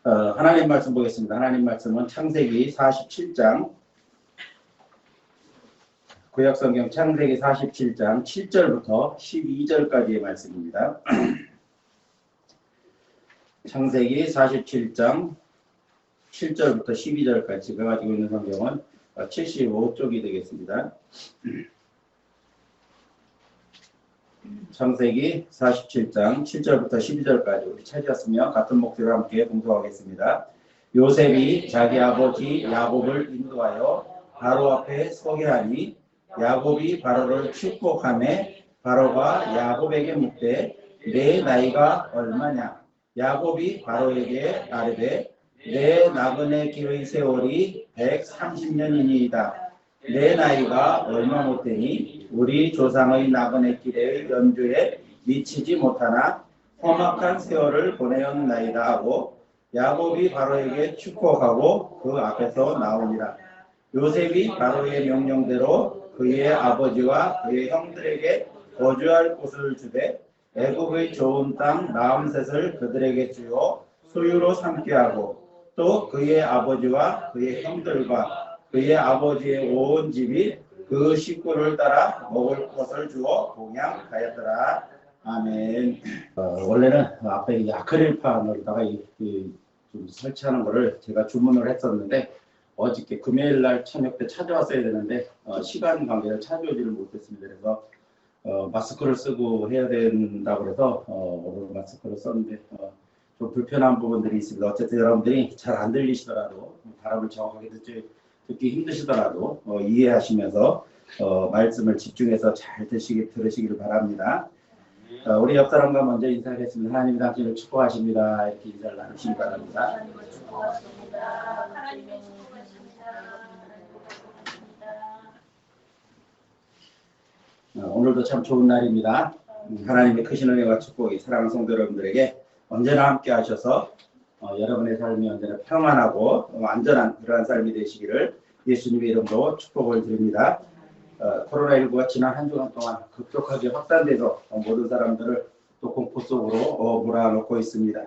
하나님 말씀 보겠습니다. 하나님 말씀은 창세기 47장, 구약성경 창세기 47장 7절부터 12절까지의 말씀입니다. 창세기 47장 7절부터 12절까지 제가 가지고 있는 성경은 75쪽이 되겠습니다. 창세기 47장 7절부터 12절까지 우리 찾았으면 같은 목소리로 함께 봉독하겠습니다. 요셉이 자기 아버지 야곱을 인도하여 바로 앞에 서게 하니 야곱이 바로를 축복하매 바로가 야곱에게 묻되 내 나이가 얼마냐? 야곱이 바로에게 아뢰되 내 나그네 길의 세월이 130년이니이다. 내 나이가 얼마 못되니 우리 조상의 나그네 길의 연주에 미치지 못하나 험악한 세월을 보내었나이다 하고 야곱이 바로에게 축복하고 그 앞에서 나오니라. 요셉이 바로의 명령대로 그의 아버지와 그의 형들에게 거주할 곳을 주되 애굽의 좋은 땅 라암셋을 그들에게 주어 소유로 삼게 하고 또 그의 아버지와 그의 형들과 그의 아버지의 온 집이 그 식구를 따라 먹을 것을 주어 동양하였더라. 아멘. 원래는 앞에 이 아크릴판으로다가 좀 설치하는 거를 제가 주문을 했었는데 어저께 금요일 날 저녁 때 찾아왔어야 되는데 시간 관계로 찾아오지를 못했습니다. 그래서 마스크를 쓰고 해야 된다고 해서 오늘 마스크를 썼는데 좀 불편한 부분들이 있습니다. 어쨌든 여러분들이 잘 안 들리시더라도 발음을 정확하게 듣기 힘드시더라도 이해하시면서 말씀을 집중해서 잘 들으시기를 바랍니다. 우리 옆 사람과 먼저 인사하겠습니다. 하나님이 당신을 축복하십니다. 이렇게 인사를 나누시기 바랍니다. 오늘도 참 좋은 날입니다. 하나님의 크신 은혜와 축복이 사랑하는 성도 여러분들에게 언제나 함께 하셔서 여러분의 삶이 언제나 평안하고 안전한 그러한 삶이 되시기를 예수님의 이름으로 축복을 드립니다. 코로나19가 지난 한 주간 동안 급격하게 확산돼서 모든 사람들을 또 공포 속으로 몰아넣고 있습니다.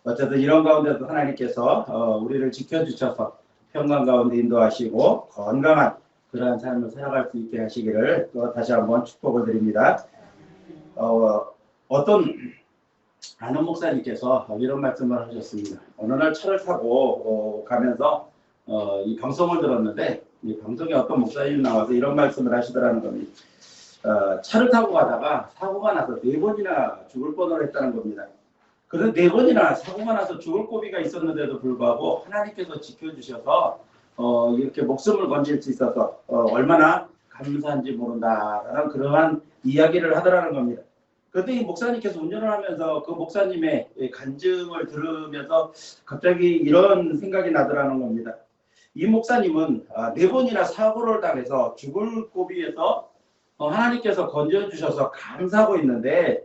어쨌든 이런 가운데도 하나님께서 우리를 지켜주셔서 평강 가운데 인도하시고 건강한 그러한 삶을 살아갈 수 있게 하시기를 또 다시 한번 축복을 드립니다. 어떤 아는 목사님께서 이런 말씀을 하셨습니다. 어느 날 차를 타고 가면서 이 방송을 들었는데 이 방송에 어떤 목사님이 나와서 이런 말씀을 하시더라는 겁니다. 차를 타고 가다가 사고가 나서 4번이나 죽을 뻔을 했다는 겁니다. 그래서 4번이나 사고가 나서 죽을 고비가 있었는데도 불구하고 하나님께서 지켜주셔서 이렇게 목숨을 건질 수 있어서 얼마나 감사한지 모른다라는 그러한 이야기를 하더라는 겁니다. 그런데 이 목사님께서 운전을 하면서 그 목사님의 간증을 들으면서 갑자기 이런 생각이 나더라는 겁니다. 이 목사님은 4번이나 사고를 당해서 죽을 고비에서 하나님께서 건져주셔서 감사하고 있는데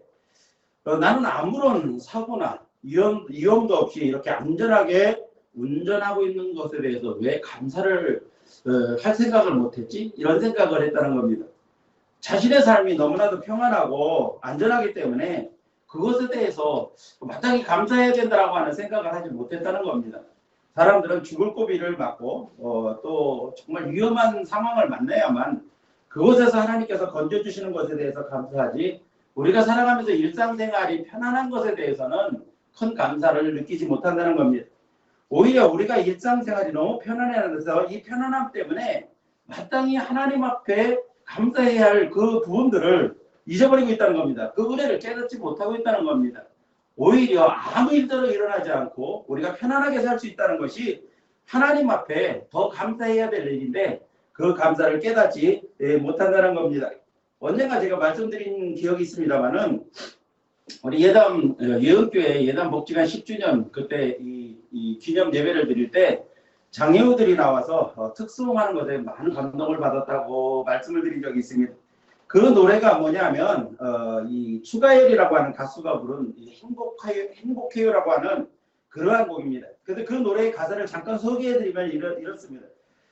나는 아무런 사고나 위험도 없이 이렇게 안전하게 운전하고 있는 것에 대해서 왜 감사를 할 생각을 못했지? 이런 생각을 했다는 겁니다. 자신의 삶이 너무나도 평안하고 안전하기 때문에 그것에 대해서 마땅히 감사해야 된다고 하는 생각을 하지 못했다는 겁니다. 사람들은 죽을 고비를 맞고 또 정말 위험한 상황을 만나야만 그곳에서 하나님께서 건져주시는 것에 대해서 감사하지 우리가 살아가면서 일상생활이 편안한 것에 대해서는 큰 감사를 느끼지 못한다는 겁니다. 오히려 우리가 일상생활이 너무 편안해서 이 편안함 때문에 마땅히 하나님 앞에 감사해야 할 그 부분들을 잊어버리고 있다는 겁니다. 그 은혜를 깨닫지 못하고 있다는 겁니다. 오히려 아무 일대로 일어나지 않고 우리가 편안하게 살 수 있다는 것이 하나님 앞에 더 감사해야 될 일인데 그 감사를 깨닫지 못한다는 겁니다. 언젠가 제가 말씀드린 기억이 있습니다만은 우리 예은교회 예담 복지관 10주년 그때 이 기념 예배를 드릴 때 장애우들이 나와서 특수홍하는 것에 많은 감동을 받았다고 말씀을 드린 적이 있습니다. 그 노래가 뭐냐면 이 추가열이라고 하는 가수가 부른 행복해요라고 하는 그러한 곡입니다. 그런데 그 노래의 가사를 잠깐 소개해드리면 이렇습니다.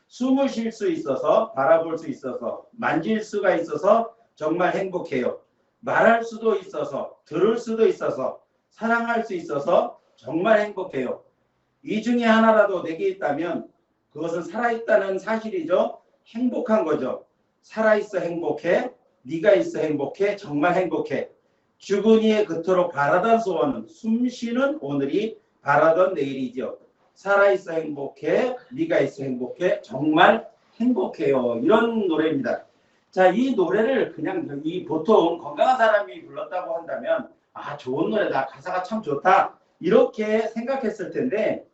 숨을 쉴 수 있어서 바라볼 수 있어서 만질 수가 있어서 정말 행복해요. 말할 수도 있어서 들을 수도 있어서 사랑할 수 있어서 정말 행복해요. 이 중에 하나라도 내게 있다면 그것은 살아있다는 사실이죠. 행복한 거죠. 살아있어 행복해. 네가 있어 행복해. 정말 행복해. 죽은 이의 그토록 바라던 소원은 숨쉬는 오늘이 바라던 내일이죠. 살아있어 행복해. 네가 있어 행복해. 정말 행복해요. 이런 노래입니다. 자, 이 노래를 그냥 이 보통 건강한 사람이 불렀다고 한다면 아, 좋은 노래다. 가사가 참 좋다. 이렇게 생각했을 텐데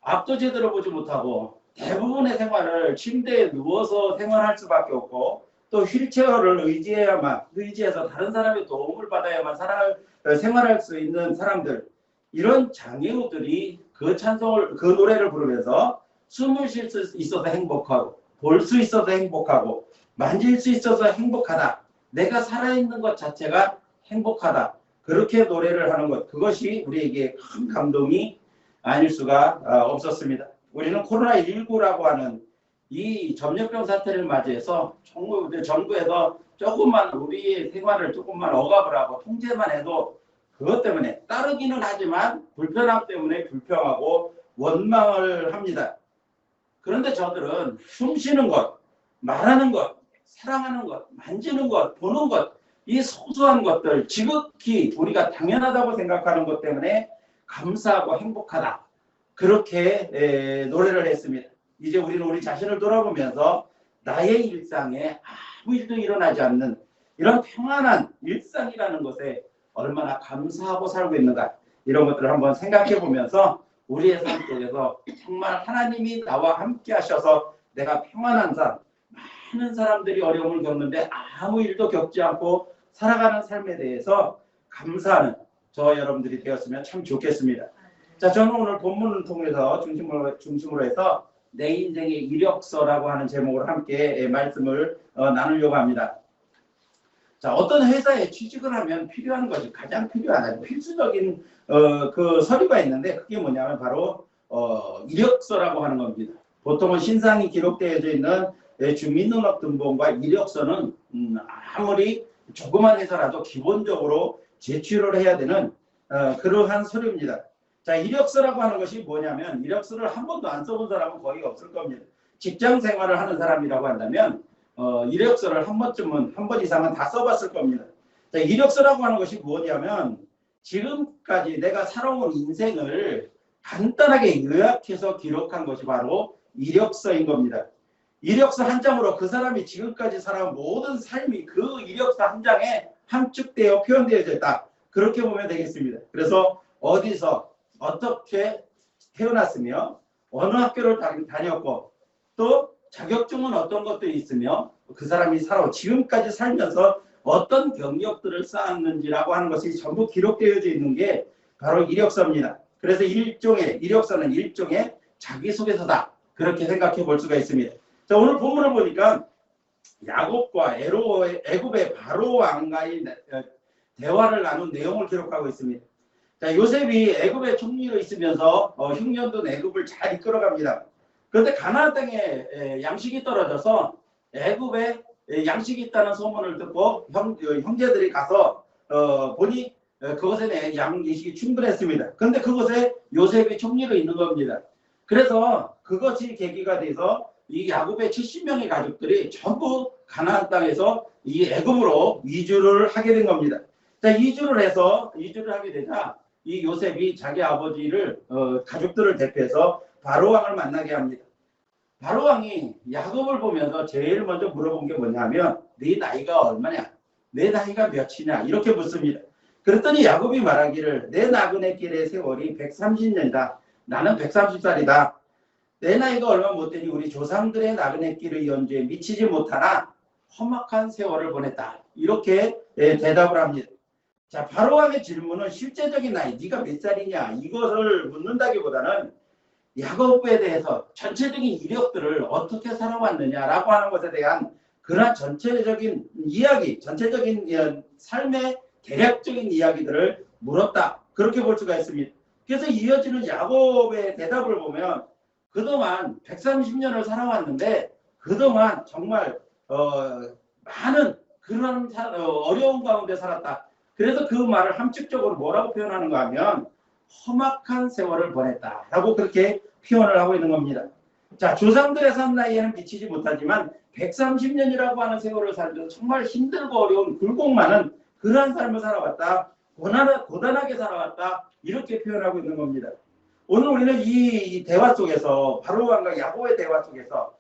앞도 제대로 보지 못하고 대부분의 생활을 침대에 누워서 생활할 수밖에 없고 또 휠체어를 의지해서 다른 사람의 도움을 받아야만 생활할 수 있는 사람들, 이런 장애우들이 그 찬송을, 그 노래를 부르면서 숨을 쉴 수 있어서 행복하고 볼 수 있어서 행복하고 만질 수 있어서 행복하다. 내가 살아있는 것 자체가 행복하다. 그렇게 노래를 하는 것, 그것이 우리에게 큰 감동이 아닐 수가 없었습니다. 우리는 코로나19라고 하는 이 전염병 사태를 맞이해서 정부에서 조금만 우리의 생활을 조금만 억압을 하고 통제만 해도 그것 때문에 따르기는 하지만 불편함 때문에 불평하고 원망을 합니다. 그런데 저들은 숨쉬는 것, 말하는 것, 사랑하는 것, 만지는 것, 보는 것, 이 소소한 것들 지극히 우리가 당연하다고 생각하는 것 때문에 감사하고 행복하다. 그렇게 노래를 했습니다. 이제 우리는 우리 자신을 돌아보면서 나의 일상에 아무 일도 일어나지 않는 이런 평안한 일상이라는 것에 얼마나 감사하고 살고 있는가, 이런 것들을 한번 생각해 보면서 우리의 삶 속에서 정말 하나님이 나와 함께 하셔서 내가 평안한 삶, 많은 사람들이 어려움을 겪는데 아무 일도 겪지 않고 살아가는 삶에 대해서 감사하는 저 여러분들이 되었으면 참 좋겠습니다. 자, 저는 오늘 본문을 통해서 중심으로 해서 내 인생의 이력서라고 하는 제목으로 함께 말씀을 나누려고 합니다. 자, 어떤 회사에 취직을 하면 필요한 것이 가장 필요한 필수적인 그 서류가 있는데 그게 뭐냐면 바로 이력서라고 하는 겁니다. 보통은 신상이 기록되어져 있는 주민등록등본과 이력서는 아무리 조그만 회사라도 기본적으로 제출을 해야 되는 그러한 서류입니다. 자, 이력서라고 하는 것이 뭐냐면 이력서를 한 번도 안 써본 사람은 거의 없을 겁니다. 직장 생활을 하는 사람이라고 한다면 이력서를 한 번 이상은 다 써봤을 겁니다. 자, 이력서라고 하는 것이 뭐냐면 지금까지 내가 살아온 인생을 간단하게 요약해서 기록한 것이 바로 이력서인 겁니다. 이력서 한 장으로 그 사람이 지금까지 살아온 모든 삶이 그 이력서 한 장에 함축되어 표현되어져 있다. 그렇게 보면 되겠습니다. 그래서 어디서 어떻게 태어났으며 어느 학교를 다녔고 또 자격증은 어떤 것들이 있으며 그 사람이 지금까지 살면서 어떤 경력들을 쌓았는지라고 하는 것이 전부 기록되어져 있는 게 바로 이력서입니다. 그래서 이력서는 일종의 자기소개서다. 그렇게 생각해 볼 수가 있습니다. 자, 오늘 본문을 보니까 야곱과 애굽의 바로 왕과의 대화를 나눈 내용을 기록하고 있습니다. 자, 요셉이 애굽의 총리로 있으면서 흉년돈 애굽을 잘 이끌어갑니다. 그런데 가나안 땅에 양식이 떨어져서 애굽에 양식이 있다는 소문을 듣고 형제들이 가서 보니 그곳에 양식이 충분했습니다. 그런데 그곳에 요셉이 총리로 있는 겁니다. 그래서 그것이 계기가 돼서 이 야곱의 70명의 가족들이 전부 가나안 땅에서 이 애굽으로 이주를 하게 된 겁니다. 자, 이주를 하게 되자 이 요셉이 자기 아버지를 가족들을 대표해서 바로왕을 만나게 합니다. 바로왕이 야곱을 보면서 제일 먼저 물어본 게 뭐냐면 네 나이가 얼마냐? 내 나이가 몇이냐? 이렇게 묻습니다. 그랬더니 야곱이 말하기를 내 나그네 길의 세월이 130년이다. 나는 130살이다. 내 나이가 얼마 못 되니 우리 조상들의 나그네 길의 연주에 미치지 못하나 험악한 세월을 보냈다. 이렇게 대답을 합니다. 자, 바로왕의 질문은 실제적인 나이, 네가 몇 살이냐 이것을 묻는다기보다는 야곱에 대해서 전체적인 이력들을 어떻게 살아왔느냐라고 하는 것에 대한 그러한 전체적인 이야기, 전체적인 삶의 대략적인 이야기들을 물었다. 그렇게 볼 수가 있습니다. 그래서 이어지는 야곱의 대답을 보면 그동안 130년을 살아왔는데 그동안 정말 많은 그런 어려운 가운데 살았다. 그래서 그 말을 함축적으로 뭐라고 표현하는가 하면 험악한 세월을 보냈다라고 그렇게 표현을 하고 있는 겁니다. 자, 조상들의 산 나이에는 미치지 못하지만 130년이라고 하는 세월을 살면서 정말 힘들고 어려운 굴곡 많은 그러한 삶을 살아왔다. 고단하게 살아왔다. 이렇게 표현하고 있는 겁니다. 오늘 우리는 이 대화 속에서 바로 왕과 야곱의 대화 속에서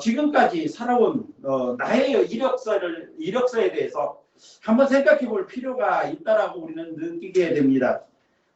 지금까지 살아온 나의 이력서에 대해서 한번 생각해 볼 필요가 있다라고 우리는 느끼게 됩니다.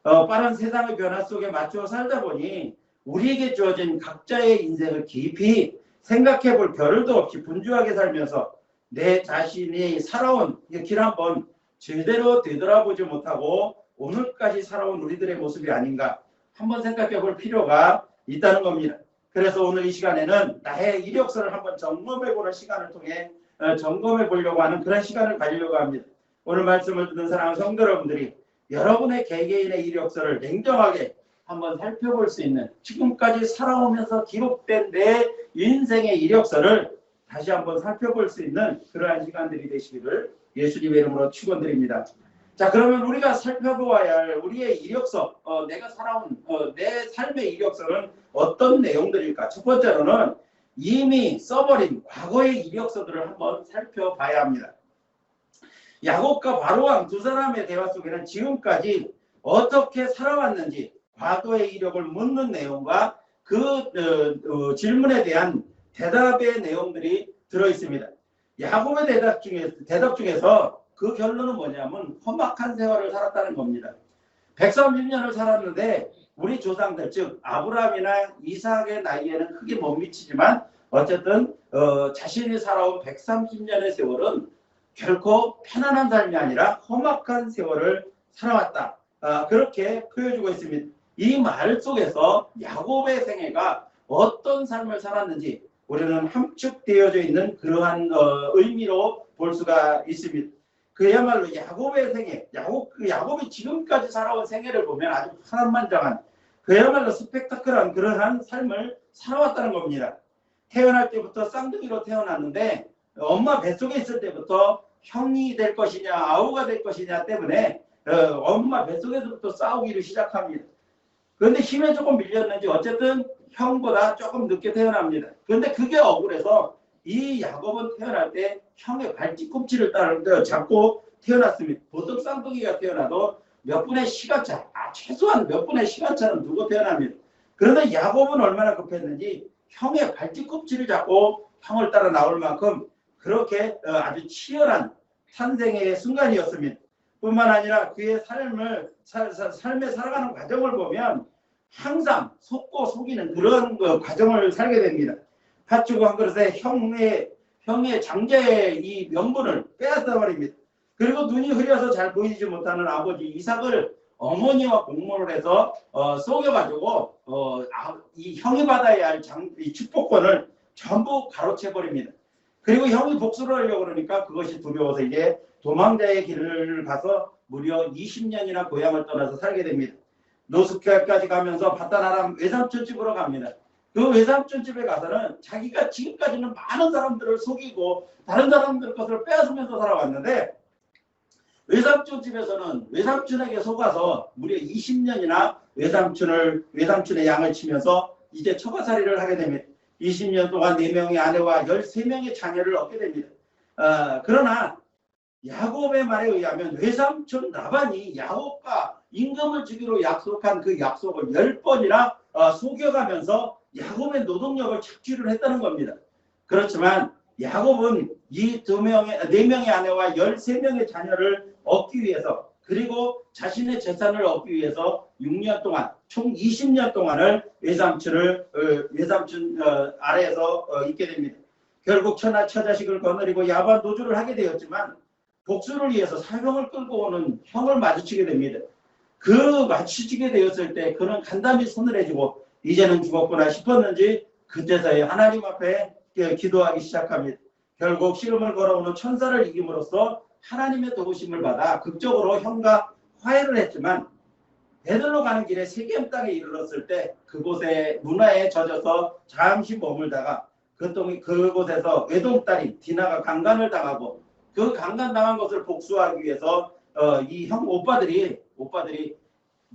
빠른 세상의 변화 속에 맞춰 살다 보니 우리에게 주어진 각자의 인생을 깊이 생각해 볼 겨를도 없이 분주하게 살면서 내 자신이 살아온 길 한번 제대로 되돌아보지 못하고 오늘까지 살아온 우리들의 모습이 아닌가 한번 생각해 볼 필요가 있다는 겁니다. 그래서 오늘 이 시간에는 나의 이력서를 한번 점검해 보는 시간을 통해 점검해 보려고 하는 그런 시간을 가지려고 합니다. 오늘 말씀을 듣는 사랑하는 성도 여러분들이 여러분의 개개인의 이력서를 냉정하게 한번 살펴볼 수 있는 지금까지 살아오면서 기록된 내 인생의 이력서를 다시 한번 살펴볼 수 있는 그러한 시간들이 되시기를 예수님의 이름으로 축원드립니다. 자, 그러면 우리가 살펴보아야 할 우리의 이력서, 내가 살아온 내 삶의 이력서는 어떤 내용들일까? 첫 번째로는 이미 써버린 과거의 이력서들을 한번 살펴봐야 합니다. 야곱과 바로왕 두 사람의 대화 속에는 지금까지 어떻게 살아왔는지 과거의 이력을 묻는 내용과 그 질문에 대한 대답의 내용들이 들어있습니다. 야곱의 대답 중에서 그 결론은 뭐냐면 험악한 세월을 살았다는 겁니다. 130년을 살았는데 우리 조상들 즉 아브라함이나 이삭의 나이에는 크게 못 미치지만 어쨌든 자신이 살아온 130년의 세월은 결코 편안한 삶이 아니라 험악한 세월을 살아왔다. 그렇게 보여주고 있습니다. 이 말 속에서 야곱의 생애가 어떤 삶을 살았는지 우리는 함축되어져 있는 그러한 의미로 볼 수가 있습니다. 그야말로 야곱의 생애, 야곱이 지금까지 살아온 생애를 보면 아주 파란만장한 그야말로 스펙타클한 그러한 삶을 살아왔다는 겁니다. 태어날 때부터 쌍둥이로 태어났는데 엄마 뱃속에 있을 때부터 형이 될 것이냐 아우가 될 것이냐 때문에 엄마 뱃속에서부터 싸우기를 시작합니다. 그런데 힘에 조금 밀렸는지 어쨌든 형보다 조금 늦게 태어납니다. 그런데 그게 억울해서 이 야곱은 태어날 때 형의 발뒤꿈치를 잡고 태어났습니다. 보통 쌍둥이가 태어나도 몇 분의 시간차, 최소한 몇 분의 시간차는 두고 태어납니다. 그런데 야곱은 얼마나 급했는지 형의 발뒤꿈치를 잡고 형을 따라 나올 만큼 그렇게 아주 치열한 탄생의 순간이었습니다. 뿐만 아니라 그의 삶에 살아가는 과정을 보면 항상 속고 속이는 그런 과정을 살게 됩니다. 팥주고 한 그릇에 형의 장자의 이 명분을 빼앗아 버립니다. 그리고 눈이 흐려서 잘 보이지 못하는 아버지 이삭을 어머니와 공모를 해서 속여가지고 이 형이 받아야 할 이 축복권을 전부 가로채 버립니다. 그리고 형이 복수를 하려고 그러니까 그것이 두려워서 이제 도망자의 길을 가서 무려 20년이나 고향을 떠나서 살게 됩니다. 노스케까지 가면서 바다나람 외삼촌 집으로 갑니다. 그 외삼촌 집에 가서는 자기가 지금까지는 많은 사람들을 속이고 다른 사람들 것을 빼앗으면서 살아왔는데 외삼촌 집에서는 외삼촌에게 속아서 무려 20년이나 외삼촌의 양을 치면서 이제 처가살이를 하게 됩니다. 20년 동안 4명의 아내와 13명의 자녀를 얻게 됩니다. 그러나 야곱의 말에 의하면 외삼촌 라반이 야곱과 임금을 주기로 약속한 그 약속을 10번이나 속여가면서 야곱의 노동력을 착취를 했다는 겁니다. 그렇지만 야곱은 이 4명의 아내와 13명의 자녀를 얻기 위해서 그리고 자신의 재산을 얻기 위해서 6년 동안 총 20년 동안을 외삼촌 아래에서 있게 됩니다. 결국 처자식을 거느리고 야반 노조를 하게 되었지만 복수를 위해서 사형을 끌고 오는 형을 마주치게 됩니다. 그 마주치게 되었을 때 그는 간담이 서늘해지고 이제는 죽었구나 싶었는지 그때서야 하나님 앞에 기도하기 시작합니다. 결국 씨름을 걸어오는 천사를 이김으로써 하나님의 도우심을 받아 극적으로 형과 화해를 했지만 베들로 가는 길에 세겜 땅에 이르렀을 때 그곳에 문화에 젖어서 잠시 머물다가 그곳에서 외동딸인 디나가 강간을 당하고 그 강간당한 것을 복수하기 위해서 이 형 오빠들이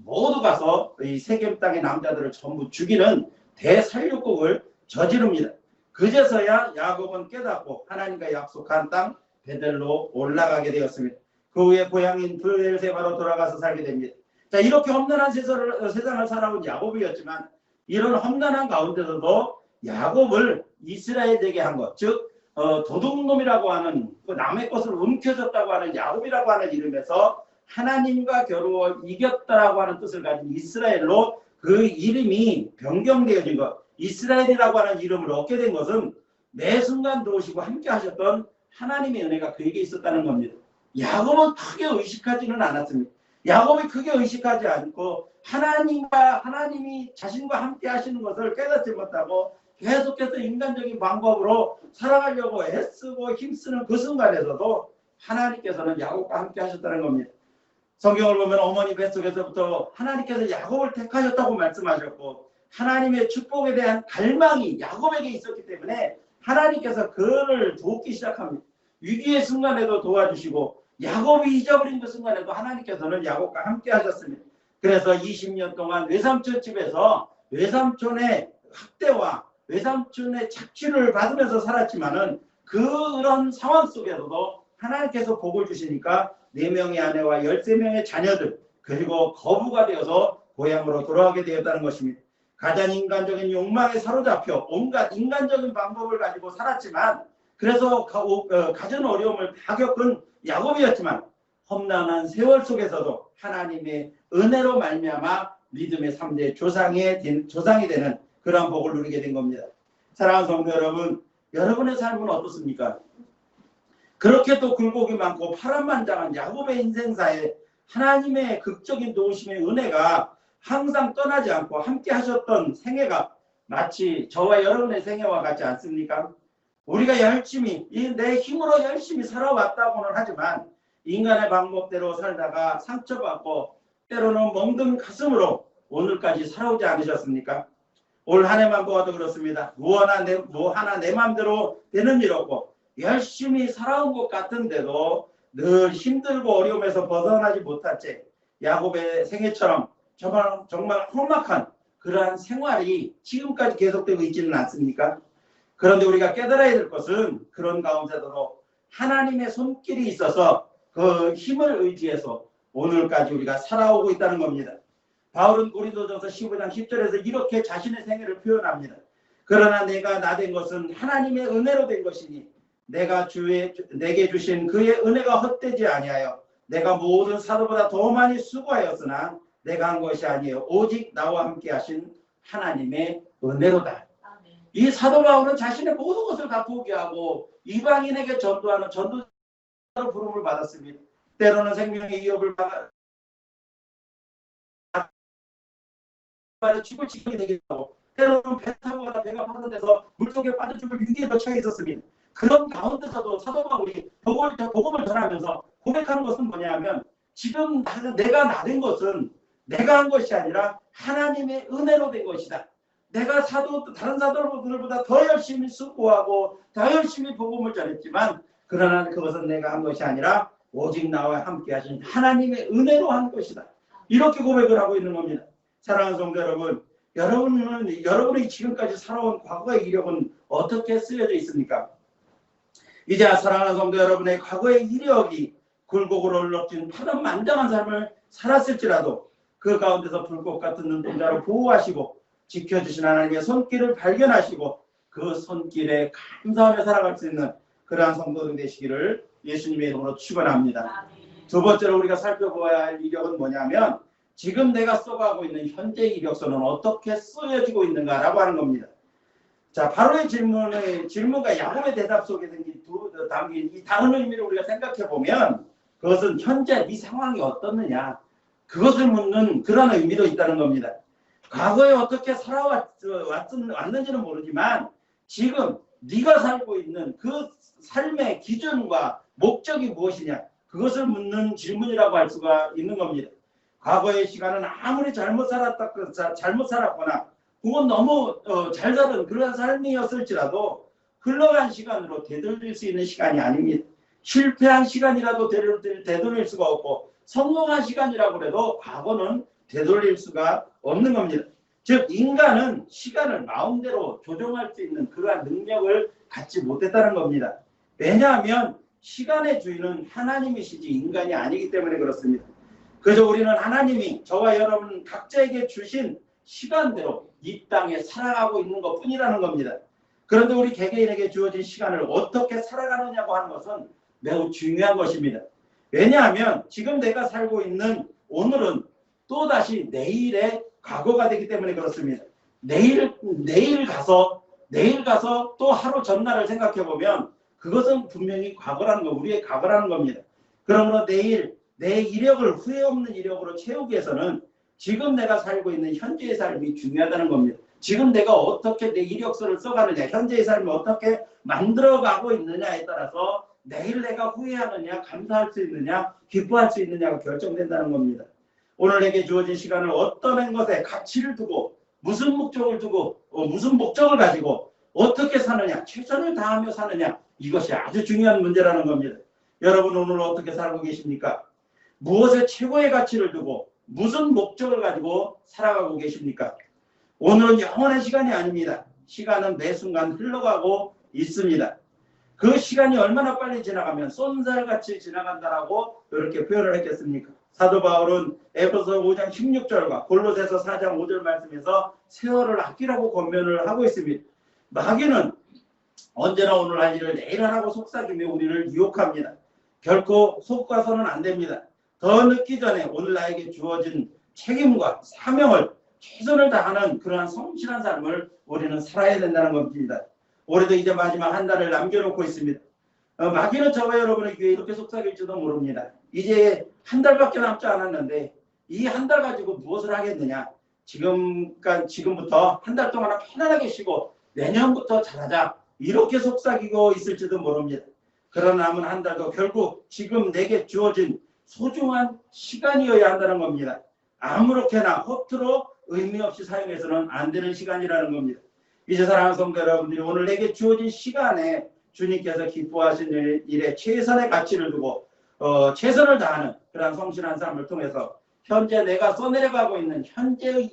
모두 가서 이 세겜 땅의 남자들을 전부 죽이는 대살육국을 저지릅니다. 그제서야 야곱은 깨닫고 하나님과 약속한 땅 베델로 올라가게 되었습니다. 그 후에 고향인 브엘세바로 돌아가서 살게 됩니다. 자, 이렇게 험난한 세상을 살아온 야곱이었지만 이런 험난한 가운데서도 야곱을 이스라엘 되게 한 것, 즉 도둑놈이라고 하는 그 남의 것을 움켜줬다고 하는 야곱이라고 하는 이름에서 하나님과 겨루어 이겼다라고 하는 뜻을 가진 이스라엘로 그 이름이 변경되어진 것, 이스라엘이라고 하는 이름을 얻게 된 것은 매 순간 도우시고 함께 하셨던 하나님의 은혜가 그에게 있었다는 겁니다. 야곱은 크게 의식하지는 않았습니다. 야곱이 크게 의식하지 않고 하나님이 자신과 함께 하시는 것을 깨닫지 못하고 계속해서 인간적인 방법으로 살아가려고 애쓰고 힘쓰는 그 순간에서도 하나님께서는 야곱과 함께 하셨다는 겁니다. 성경을 보면 어머니 뱃속에서부터 하나님께서 야곱을 택하셨다고 말씀하셨고 하나님의 축복에 대한 갈망이 야곱에게 있었기 때문에 하나님께서 그를 돕기 시작합니다. 위기의 순간에도 도와주시고 야곱이 잊어버린 그 순간에도 하나님께서는 야곱과 함께 하셨습니다. 그래서 20년 동안 외삼촌 집에서 외삼촌의 학대와 외삼촌의 착취를 받으면서 살았지만은 그런 상황 속에서도 하나님께서 복을 주시니까 4명의 아내와 13명의 자녀들 그리고 거부가 되어서 고향으로 돌아가게 되었다는 것입니다. 가장 인간적인 욕망에 사로잡혀 온갖 인간적인 방법을 가지고 살았지만 그래서 가진 어려움을 다 겪은 야곱이었지만 험난한 세월 속에서도 하나님의 은혜로 말미암아 믿음의 3대 조상이 되는 그러한 복을 누리게 된 겁니다. 사랑하는 성도 여러분, 여러분의 삶은 어떻습니까? 그렇게 또 굴곡이 많고 파란만장한 야곱의 인생사에 하나님의 극적인 도우심의 은혜가 항상 떠나지 않고 함께 하셨던 생애가 마치 저와 여러분의 생애와 같지 않습니까? 우리가 열심히 내 힘으로 열심히 살아왔다고는 하지만 인간의 방법대로 살다가 상처받고 때로는 멍든 가슴으로 오늘까지 살아오지 않으셨습니까? 올 한 해만 보아도 그렇습니다. 뭐 하나 내 마음대로 되는 일 없고 열심히 살아온 것 같은데도 늘 힘들고 어려움에서 벗어나지 못한 채 야곱의 생애처럼 정말 험악한 그러한 생활이 지금까지 계속되고 있지는 않습니까? 그런데 우리가 깨달아야 될 것은 그런 가운데도 하나님의 손길이 있어서 그 힘을 의지해서 오늘까지 우리가 살아오고 있다는 겁니다. 바울은 고린도전서 15장 10절에서 이렇게 자신의 생애를 표현합니다. 그러나 내가 나 된 것은 하나님의 은혜로 된 것이니 내게 주신 그의 은혜가 헛되지 아니하여 내가 모든 사도보다 더 많이 수고하였으나 내가 한 것이 아니에요. 오직 나와 함께 하신 하나님의 은혜로다. 이 사도 바울은 자신의 모든 것을 다 포기하고 이방인에게 전도하는 전도자로 부름을 받았습니다. 때로는 생명의 위협을 받아 죽을 지경이 되기도 하고 때로는 배 타고 가다 배가 파손돼서 물속에 빠져 죽을 위기에 처해 있었습니다. 그런 가운데서도 사도 바울이 복음을 전하면서 고백하는 것은 뭐냐면 지금 내가 나 된 것은 내가 한 것이 아니라 하나님의 은혜로 된 것이다. 내가 다른 사도들보다 더 열심히 수고하고 더 열심히 복음을 전했지만 그러나 그것은 내가 한 것이 아니라 오직 나와 함께 하신 하나님의 은혜로 한 것이다. 이렇게 고백을 하고 있는 겁니다. 사랑하는 성도 여러분, 여러분이 지금까지 살아온 과거의 이력은 어떻게 쓰여져 있습니까? 이제 사랑하는 성도 여러분의 과거의 이력이 굴곡으로 얼룩진 파란만장한 삶을 살았을지라도 그 가운데서 불꽃 같은 눈동자로 보호하시고 지켜주신 하나님의 손길을 발견하시고 그 손길에 감사하며 살아갈 수 있는 그러한 성도들 되시기를 예수님의 이름으로 축원합니다. 두 번째로 우리가 살펴보아야 할 이력은 뭐냐면 지금 내가 써가고 있는 현재 이력서는 어떻게 쓰여지고 있는가라고 하는 겁니다. 자, 바로의 질문과 야곱의 대답 속에 담긴 이 다른 의미를 우리가 생각해 보면 그것은 현재 네 상황이 어떻느냐 그것을 묻는 그런 의미도 있다는 겁니다. 과거에 어떻게 살아왔는지는 모르지만 지금 네가 살고 있는 그 삶의 기준과 목적이 무엇이냐 그것을 묻는 질문이라고 할 수가 있는 겁니다. 과거의 시간은 아무리 잘못 살았거나 혹은 너무 잘 살은 그런 삶이었을지라도 흘러간 시간으로 되돌릴 수 있는 시간이 아닙니다. 실패한 시간이라도 되돌릴 수가 없고 성공한 시간이라고 해도 과거는 되돌릴 수가 없는 겁니다. 즉 인간은 시간을 마음대로 조정할 수 있는 그러한 능력을 갖지 못했다는 겁니다. 왜냐하면 시간의 주인은 하나님이시지 인간이 아니기 때문에 그렇습니다. 그래서 우리는 하나님이 저와 여러분 각자에게 주신 시간대로 이 땅에 살아가고 있는 것뿐이라는 겁니다. 그런데 우리 개개인에게 주어진 시간을 어떻게 살아가느냐고 하는 것은 매우 중요한 것입니다. 왜냐하면 지금 내가 살고 있는 오늘은 또다시 내일의 과거가 되기 때문에 그렇습니다. 내일 가서 또 하루 전날을 생각해 보면 그것은 분명히 과거라는 거, 우리의 과거라는 겁니다. 그러므로 내일 내 이력을 후회 없는 이력으로 채우기 위해서는 지금 내가 살고 있는 현재의 삶이 중요하다는 겁니다. 지금 내가 어떻게 내 이력서를 써가느냐, 현재의 삶을 어떻게 만들어가고 있느냐에 따라서 내일 내가 후회하느냐, 감사할 수 있느냐, 기뻐할 수 있느냐가 결정된다는 겁니다. 오늘 내게 주어진 시간을 어떤 것에 가치를 두고 무슨 목적을 두고 무슨 목적을 가지고 어떻게 사느냐, 최선을 다하며 사느냐, 이것이 아주 중요한 문제라는 겁니다. 여러분 오늘 어떻게 살고 계십니까? 무엇에 최고의 가치를 두고 무슨 목적을 가지고 살아가고 계십니까? 오늘은 영원한 시간이 아닙니다. 시간은 매 순간 흘러가고 있습니다. 그 시간이 얼마나 빨리 지나가면 쏜살같이 지나간다라고 이렇게 표현을 했겠습니까? 사도 바울은 에베소서 5장 16절과 골로새서 4장 5절 말씀에서 세월을 아끼라고 권면을 하고 있습니다. 마귀는 언제나 오늘 할 일을 내일 하라고 속삭이며 우리를 유혹합니다. 결코 속아서는 안 됩니다. 더 늦기 전에 오늘 나에게 주어진 책임과 사명을 최선을 다하는 그러한 성실한 삶을 우리는 살아야 된다는 겁니다. 올해도 이제 마지막 한 달을 남겨놓고 있습니다. 마귀는 저와 여러분의 귀에 이렇게 속삭일지도 모릅니다. 이제 한 달밖에 남지 않았는데 이 한 달 가지고 무엇을 하겠느냐. 지금부터 한 달 동안 편안하게 쉬고 내년부터 잘하자. 이렇게 속삭이고 있을지도 모릅니다. 그러나 남은 한 달도 결국 지금 내게 주어진 소중한 시간이어야 한다는 겁니다. 아무렇게나 허투루 의미 없이 사용해서는 안 되는 시간이라는 겁니다. 이제 사랑하는 성도 여러분들이 오늘 내게 주어진 시간에 주님께서 기뻐하신 일에 최선의 가치를 두고 최선을 다하는 그런 성실한 삶을 통해서 현재 내가 써내려가고 있는 현재의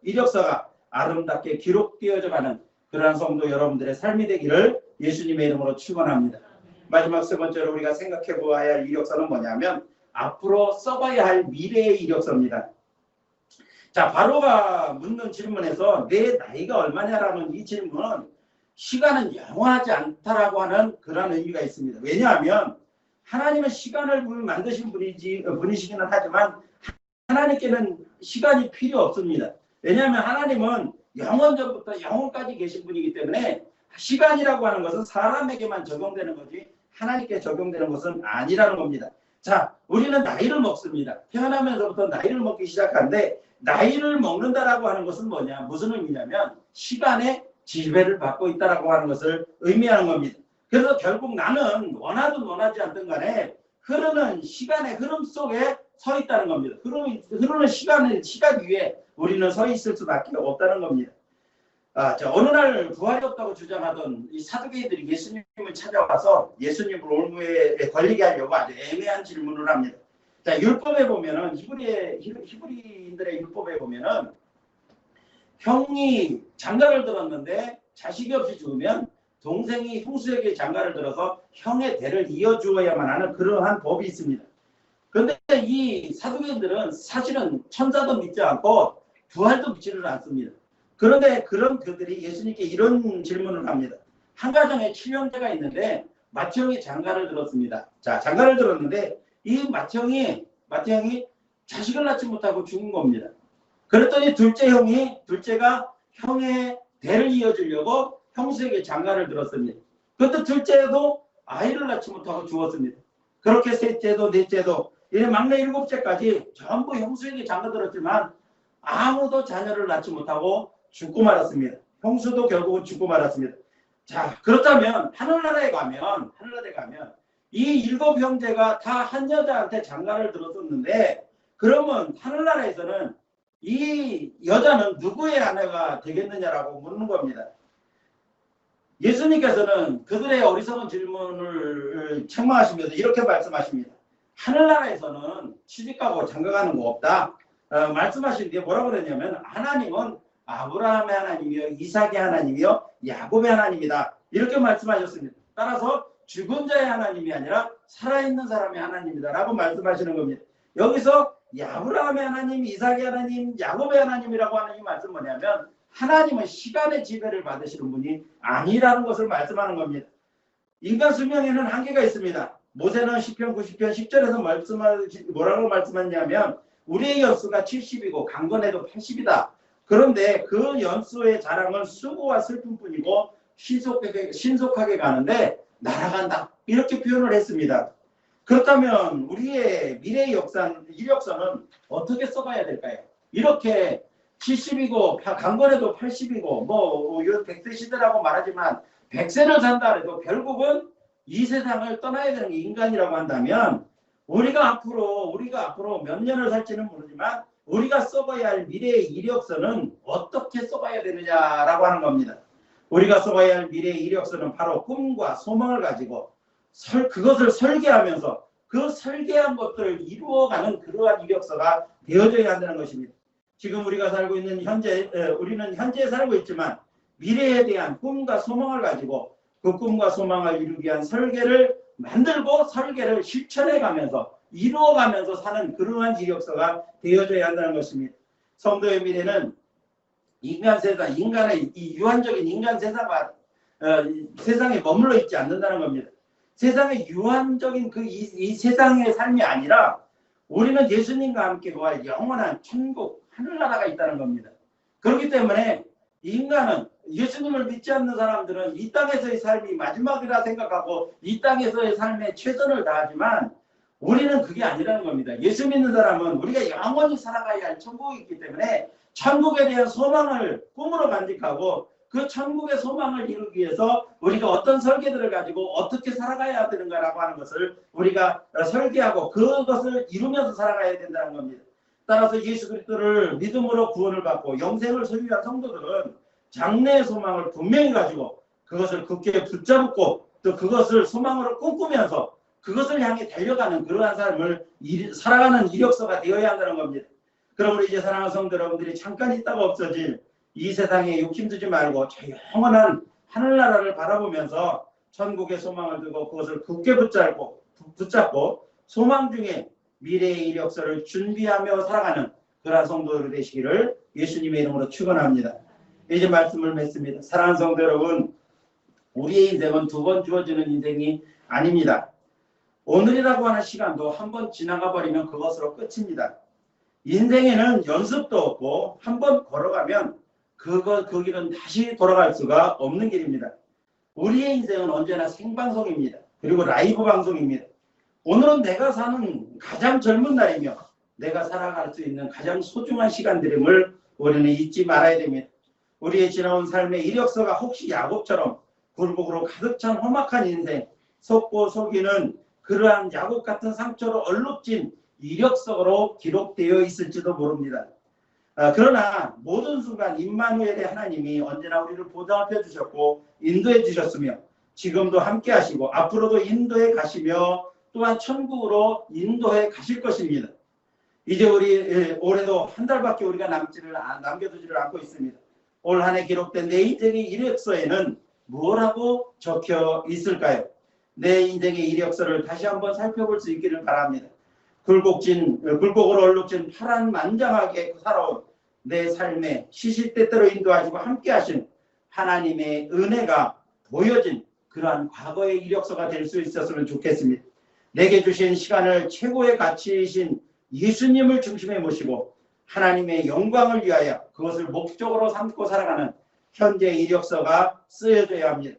이력서가 아름답게 기록되어져 가는 그러한 성도 여러분들의 삶이 되기를 예수님의 이름으로 축원합니다. 마지막 세 번째로 우리가 생각해 보아야 할 이력서는 뭐냐면 앞으로 써봐야 할 미래의 이력서입니다. 자, 바로가 묻는 질문에서 내 나이가 얼마냐라는 이 질문은 시간은 영원하지 않다라고 하는 그런 의미가 있습니다. 왜냐하면 하나님은 시간을 만드신 분이시기는 하지만 하나님께는 시간이 필요 없습니다. 왜냐하면 하나님은 영원전부터 영원까지 계신 분이기 때문에 시간이라고 하는 것은 사람에게만 적용되는 거지 하나님께 적용되는 것은 아니라는 겁니다. 자, 우리는 나이를 먹습니다. 태어나면서부터 나이를 먹기 시작하는데 나이를 먹는다라고 하는 것은 뭐냐? 무슨 의미냐면 시간의 지배를 받고 있다라고 하는 것을 의미하는 겁니다. 그래서 결국 나는 원하든 원하지 않든 간에 흐르는 시간의 흐름 속에 서 있다는 겁니다. 흐르는 시간 위에 우리는 서 있을 수밖에 없다는 겁니다. 어느 날 부활이 없다고 주장하던 이 사두개인들이 예수님을 찾아와서 예수님을 올무에 걸리게 하려고 아주 애매한 질문을 합니다. 자, 율법에 보면은 히브리인들의 율법에 보면은 형이 장가를 들었는데 자식이 없이 죽으면 동생이 형수에게 장가를 들어서 형의 대를 이어주어야만 하는 그러한 법이 있습니다. 그런데 이 사두개인들은 사실은 천사도 믿지 않고 부활도 믿지를 않습니다. 그런데 그런 그들이 예수님께 이런 질문을 합니다. 한 가정에 7형제가 있는데 맏형이 장가를 들었습니다. 자, 장가를 들었는데 이 맏형이 자식을 낳지 못하고 죽은 겁니다. 그랬더니 둘째가 형의 대를 이어주려고 형수에게 장가를 들었습니다. 그런데 둘째도 아이를 낳지 못하고 죽었습니다. 그렇게 셋째도 넷째도 이제 막내 7째까지 전부 형수에게 장가 들었지만 아무도 자녀를 낳지 못하고 죽고 말았습니다. 형수도 결국은 죽고 말았습니다. 자, 그렇다면 하늘나라에 가면 이 7형제가 다 한 여자한테 장가를 들었었는데 그러면 하늘나라에서는 이 여자는 누구의 아내가 되겠느냐라고 묻는 겁니다. 예수님께서는 그들의 어리석은 질문을 책망하시면서 이렇게 말씀하십니다. 하늘나라에서는 시집가고 장가가는 거 없다. 말씀하신 뒤에 뭐라고 그랬냐면 하나님은 아브라함의 하나님이요 이삭의 하나님이요 야곱의 하나님이다. 이렇게 말씀하셨습니다. 따라서 죽은 자의 하나님이 아니라 살아있는 사람의 하나님이다 라고 말씀하시는 겁니다. 여기서 아브라함의 하나님, 이삭의 하나님, 야곱의 하나님이라고 하는 이 말씀 뭐냐면 하나님은 시간의 지배를 받으시는 분이 아니라는 것을 말씀하는 겁니다. 인간 수명에는 한계가 있습니다. 모세는 시편 90편 10절에서 뭐라고 말씀하냐면 우리의 연수가 70이고 강건해도 80이다. 그런데 그 연수의 자랑은 수고와 슬픔뿐이고 신속하게 가는데 날아간다. 이렇게 표현을 했습니다. 그렇다면 우리의 미래의 이력서는 어떻게 써가야 될까요? 이렇게 70이고 강건해도 80이고 뭐 100세 시대라고 말하지만 100세를 산다 해도 결국은 이 세상을 떠나야 되는 게 인간이라고 한다면 우리가 앞으로 몇 년을 살지는 모르지만 우리가 써가야 할 미래의 이력서는 어떻게 써가야 되느냐라고 하는 겁니다. 우리가 써가야 할 미래의 이력서는 바로 꿈과 소망을 가지고 그것을 설계하면서 그 설계한 것들을 이루어가는 그러한 이력서가 되어져야 한다는 것입니다. 지금 우리가 살고 있는 우리는 현재에 살고 있지만 미래에 대한 꿈과 소망을 가지고 그 꿈과 소망을 이루기 위한 설계를 만들고 설계를 실천해가면서 이루어가면서 사는 그러한 이력서가 되어져야 한다는 것입니다. 성도의 미래는 인간의 이 유한적인 인간 세상에 머물러 있지 않는다는 겁니다. 세상의 유한적인 이 세상의 삶이 아니라 우리는 예수님과 함께 거할 영원한 천국, 하늘나라가 있다는 겁니다. 그렇기 때문에 인간은 예수님을 믿지 않는 사람들은 이 땅에서의 삶이 마지막이라 생각하고 이 땅에서의 삶에 최선을 다하지만 우리는 그게 아니라는 겁니다. 예수 믿는 사람은 우리가 영원히 살아가야 할 천국이 있기 때문에 천국에 대한 소망을 꿈으로 간직하고 그 천국의 소망을 이루기 위해서 우리가 어떤 설계들을 가지고 어떻게 살아가야 되는가라고 하는 것을 우리가 설계하고 그것을 이루면서 살아가야 된다는 겁니다. 따라서 예수 그리스도를 믿음으로 구원을 받고 영생을 소유한 성도들은 장래의 소망을 분명히 가지고 그것을 굳게 붙잡고 또 그것을 소망으로 꿈꾸면서 그것을 향해 달려가는 그러한 삶을 살아가는 이력서가 되어야 한다는 겁니다. 그러므로 이제 사랑하는 성도 여러분들이 잠깐 있다가 없어질 이 세상에 욕심두지 말고 저 영원한 하늘나라를 바라보면서 천국의 소망을 두고 그것을 굳게 붙잡고 소망 중에 미래의 이력서를 준비하며 살아가는 그러한 성도들이 되시기를 예수님의 이름으로 축원합니다. 이제 말씀을 맺습니다. 사랑하는 성도 여러분, 우리의 인생은 두 번 주어지는 인생이 아닙니다. 오늘이라고 하는 시간도 한 번 지나가 버리면 그것으로 끝입니다. 인생에는 연습도 없고 한 번 걸어가면 그 길은 다시 돌아갈 수가 없는 길입니다. 우리의 인생은 언제나 생방송입니다. 그리고 라이브 방송입니다. 오늘은 내가 사는 가장 젊은 날이며 내가 살아갈 수 있는 가장 소중한 시간들임을 우리는 잊지 말아야 됩니다. 우리의 지나온 삶의 이력서가 혹시 야곱처럼 굴곡으로 가득 찬 험악한 인생, 속고 속이는 그러한 야곱 같은 상처로 얼룩진 이력서로 기록되어 있을지도 모릅니다. 그러나 모든 순간 임마누엘의 하나님이 언제나 우리를 보좌해 주셨고 인도해 주셨으며 지금도 함께 하시고 앞으로도 인도해 가시며 또한 천국으로 인도해 가실 것입니다. 이제 우리 올해도 한 달밖에 우리가 남겨두지를 않고 있습니다. 올 한 해 기록된 내 인생의 이력서에는 뭐라고 적혀 있을까요? 내 인생의 이력서를 다시 한번 살펴볼 수 있기를 바랍니다. 굴곡으로 얼룩진 파란만장하게 살아온 내 삶에 시시때때로 인도하시고 함께 하신 하나님의 은혜가 보여진 그러한 과거의 이력서가 될 수 있었으면 좋겠습니다. 내게 주신 시간을 최고의 가치이신 예수님을 중심에 모시고 하나님의 영광을 위하여 그것을 목적으로 삼고 살아가는 현재의 이력서가 쓰여져야 합니다.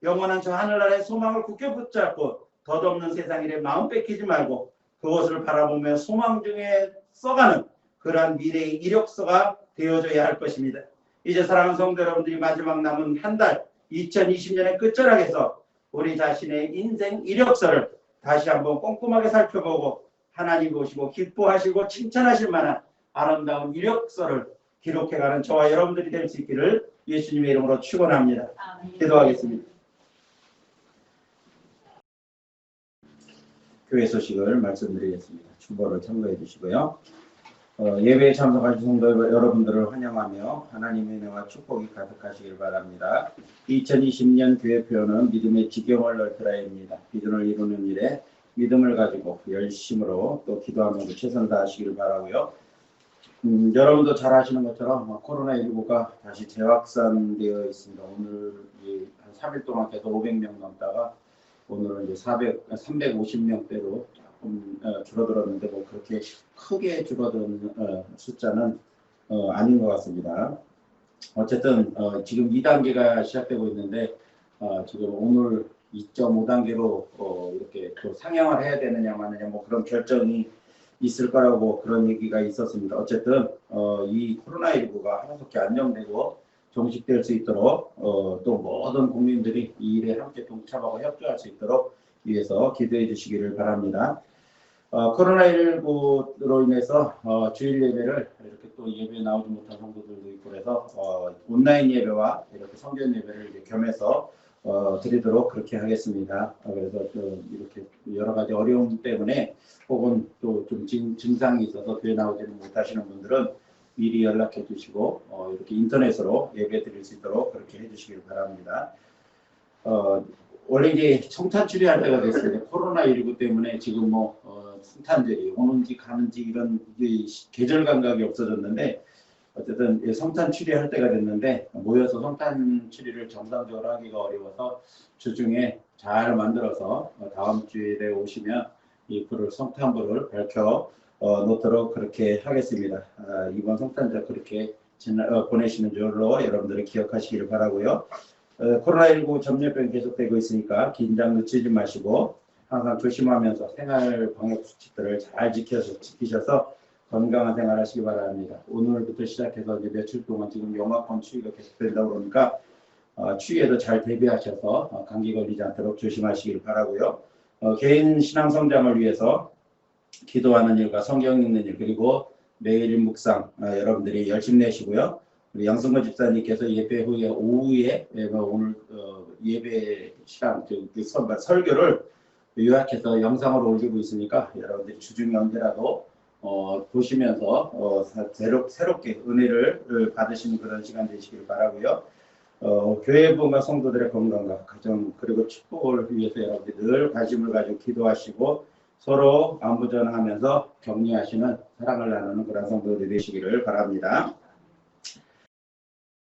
영원한 저 하늘나라의 소망을 굳게 붙잡고 덧없는 세상 일에 마음 뺏기지 말고 그것을 바라보며 소망 중에 써가는 그러한 미래의 이력서가 되어져야 할 것입니다. 이제 사랑하는 성도 여러분들이 마지막 남은 한 달 2020년의 끝자락에서 우리 자신의 인생 이력서를 다시 한번 꼼꼼하게 살펴보고 하나님 보시고 기뻐하시고 칭찬하실 만한 아름다운 이력서를 기록해가는 저와 여러분들이 될 수 있기를 예수님의 이름으로 축원합니다. 기도하겠습니다. 교회 소식을 말씀드리겠습니다. 충고를 참고해 주시고요. 예배에 참석하신 성도 여러분들을 환영하며 하나님의 은혜와 축복이 가득하시길 바랍니다. 2020년 교회표는 믿음의 지경을 넓히라입니다. 비전을 이루는 일에 믿음을 가지고 열심으로 또 기도하면서 최선 다하시길 바라고요. 여러분도 잘 아시는 것처럼 코로나19가 다시 재확산되어 있습니다. 오늘 한 3일 동안 계속 500명 넘다가 오늘은 이제 350명대로 조금 줄어들었는데 뭐 그렇게 크게 줄어든 숫자는 아닌 것 같습니다. 어쨌든 지금 2단계가 시작되고 있는데 지금 오늘 2.5단계로 이렇게 또 상향을 해야 되느냐 마느냐 뭐 그런 결정이 있을 거라고 그런 얘기가 있었습니다. 어쨌든 이 코로나19가 하루속히 안정되고 종식될 수 있도록 또 모든 국민들이 이 일에 함께 동참하고 협조할 수 있도록 위해서 기도해 주시기를 바랍니다. 코로나19로 인해서 주일 예배를 이렇게 또 예배에 나오지 못한 성도들도 있고 그래서 온라인 예배와 이렇게 성전 예배를 이제 겸해서 드리도록 그렇게 하겠습니다. 그래서 이렇게 여러 가지 어려움 때문에 혹은 또 좀 증상이 있어서 교회 나오지는 못하시는 분들은 미리 연락해 주시고 이렇게 인터넷으로 예배 드릴 수 있도록 그렇게 해 주시길 바랍니다. 원래 이제 성탄 추리할 때가 됐습니다. 코로나19 때문에 지금 뭐 성탄절이 오는지 가는지 이런 계절 감각이 없어졌는데 어쨌든 성탄 추리할 때가 됐는데 모여서 성탄 추리를 정상적으로 하기가 어려워서 주중에 잘 만들어서 다음 주일에 오시면 이 불을 성탄불을 밝혀 놓도록 그렇게 하겠습니다. 이번 성탄절 그렇게 보내시는 줄로 여러분들이 기억하시기를 바라고요. 코로나19 전염병이 계속되고 있으니까 긴장 늦추지 마시고 항상 조심하면서 생활 방역 수칙들을 잘 지키셔서 건강한 생활 하시기 바랍니다. 오늘부터 시작해서 이제 며칠 동안 지금 영하권 추위가 계속된다고 그러니까 추위에도 잘 대비하셔서 감기 걸리지 않도록 조심하시길 바라고요. 개인 신앙 성장을 위해서 기도하는 일과 성경 읽는 일 그리고 매일 묵상 여러분들이 열심히 내시고요. 우리 양승모 집사님께서 예배 후에 오후에 오늘 예배 시간 설교를 요약해서 영상으로 올리고 있으니까 여러분들이 주중에 언제라도 보시면서 새롭게 은혜를 받으시는 그런 시간 되시길 바라고요. 교회분과 성도들의 건강과 가정 그리고 축복을 위해서 여러분들이 늘 관심을 가지고 기도하시고 서로 안부 전하면서 격려하시는 사랑을 나누는 그런 성도들이 되시기를 바랍니다.